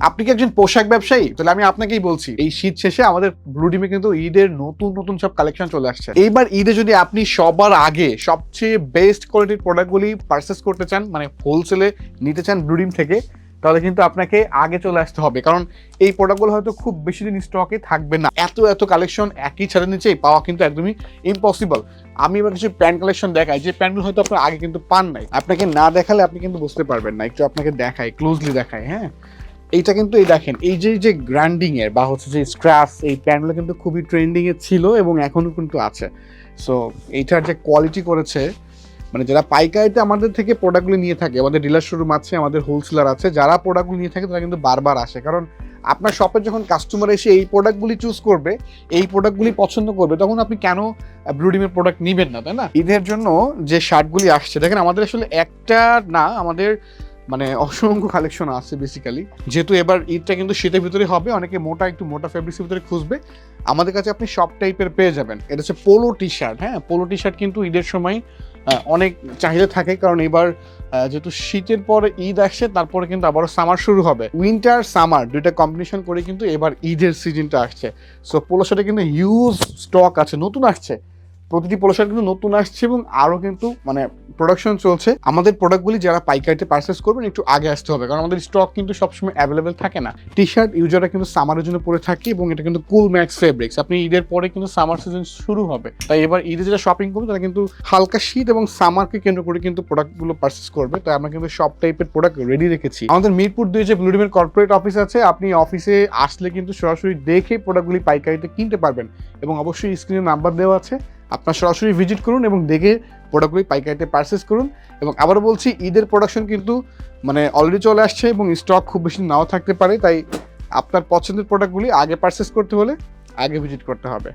আপনি কি একজন পোশাক ব্যবসায়ী? তাহলে আমি আপনাকেই বলছি, এই শীত শেষে আমাদের ব্লুডিমে কিন্তু ঈদের নতুন নতুন সব কালেকশন চলে আসছে। এইবার ঈদে যদি আপনি সবার আগে সবচেয়ে বেস্ট কোয়ালিটির প্রোডাক্টগুলি পারচেস করতে চান, মানে হোলসেলে নিতে চান ব্লুডিম থেকে, তাহলে কিন্তু আপনাকে আগে চলে আসতে হবে, কারণ এই প্রোডাক্টগুলো হয়তো খুব বেশি দিন স্টকে থাকবে না। এত কালেকশন একই ছাদের নিচে পাওয়া কিন্তু একদমই ইম্পসিবল। আমি এবার কিছু প্যান্ট কালেকশন দেখাই, যে প্যান্টগুলো হয়তো আপনার আগে কিন্তু পান নাই। আপনাকে না দেখালে আপনি কিন্তু বুঝতে পারবেন না। একটু আপনাকে দেখাই, ক্লোজলি দেখাই। হ্যাঁ, এইটা কিন্তু এই দেখেন, এই যে গ্র্যান্ডিং এর বা হচ্ছে যে স্ক্র্যাচ, এই প্যান্টগুলো কিন্তু খুবই ট্রেন্ডিং এ ছিল এবং এখনো কিন্তু আছে। সো এইটার যে কোয়ালিটি করেছে, মানে যারা পাইকারিতে আমাদের থেকে প্রোডাক্টগুলো নিয়ে থাকে, আমাদের ডিলার শোরুম আছে, আমাদের হোলসেলার আছে, যারা প্রোডাক্টগুলো নিয়ে থাকে তারা কিন্তু বারবার আসে, কারণ আপনার শপে যখন কাস্টমার এসে এই প্রোডাক্টগুলি চুজ করবে, এই প্রোডাক্টগুলি পছন্দ করবে, তখন আপনি কেন ব্লুডিমের প্রোডাক্ট নিবেন না, তাই না? ঈদের জন্য যে শার্টগুলি আসছে, দেখেন আমাদের আসলে একটা না, আমাদের মানে অসংখ্য কালেকশন আছে বেসিক্যালি। যেহেতু এবার ঈদটা কিন্তু শীতের ভিতরে হবে, অনেকে একটু মোটা ফেব্রিক্সের ভিতরে খুঁজবে, আমাদের কাছে আপনি সব টাইপের পেয়ে যাবেন। এটা হচ্ছে পোলো টি শার্ট। হ্যাঁ, পোলো টি শার্ট কিন্তু ঈদের সময় অনেক চাহিদা থাকে, কারণ এবার যেহেতু শীতের পরে ঈদ আসছে, তারপরে কিন্তু আবারও সামার শুরু হবে। উইন্টার সামার দুইটা কম্বিনেশন করে কিন্তু এবার ঈদের সিজনটা আসছে। সো পোলো শার্টে কিন্তু হিউজ স্টক আছে, নতুন আসছে। প্রতিটি পোলো শার্ট কিন্তু নতুন আসছে এবং আরও কিন্তু মানে প্রোডাকশন চলছে। আমাদের প্রোডাক্টগুলি যারা পাইকারিতে পারচেস করবেন একটু আগে আসতে হবে, কারণ আমাদের স্টক কিন্তু সবসময় অ্যাভেলেবেল থাকে না। টি শার্ট ইউজাররা কিন্তু সামারের জন্য পরে থাকে এবং এটা কিন্তু কুল ম্যাক্স ফেব্রিক্স। আপনি ঈদের পরে কিন্তু সামার সিজন শুরু হবে, তাই এবার ঈদে যারা শপিং করবে তারা কিন্তু হালকা শীত এবং সামারকে কেন্দ্র করে কিন্তু প্রোডাক্টগুলো পারচেস করবে। তাই আমরা কিন্তু সব টাইপের প্রোডাক্ট রেডি রেখেছি। আমাদের মিরপুর 2 যে ব্লুডিমের কর্পোরেট অফিস আছে, আপনি অফিসে আসলে কিন্তু সরাসরি দেখে প্রোডাক্টগুলি পাইকারিতে কিনতে পারবেন এবং অবশ্যই স্ক্রিনে নাম্বার দেওয়া আছে, আপনার সরাসরি ভিজিট করুন এবং দেখে প্রোডাক্টগুলি পাইকারিতে পারচেস করুন। এবং আবারও বলছি, ঈদের প্রোডাকশন কিন্তু মানে অলরেডি চলে আসছে এবং স্টক খুব বেশি নাও থাকতে পারে, তাই আপনার পছন্দের প্রোডাক্টগুলি আগে পারচেস করতে হলে আগে ভিজিট করতে হবে।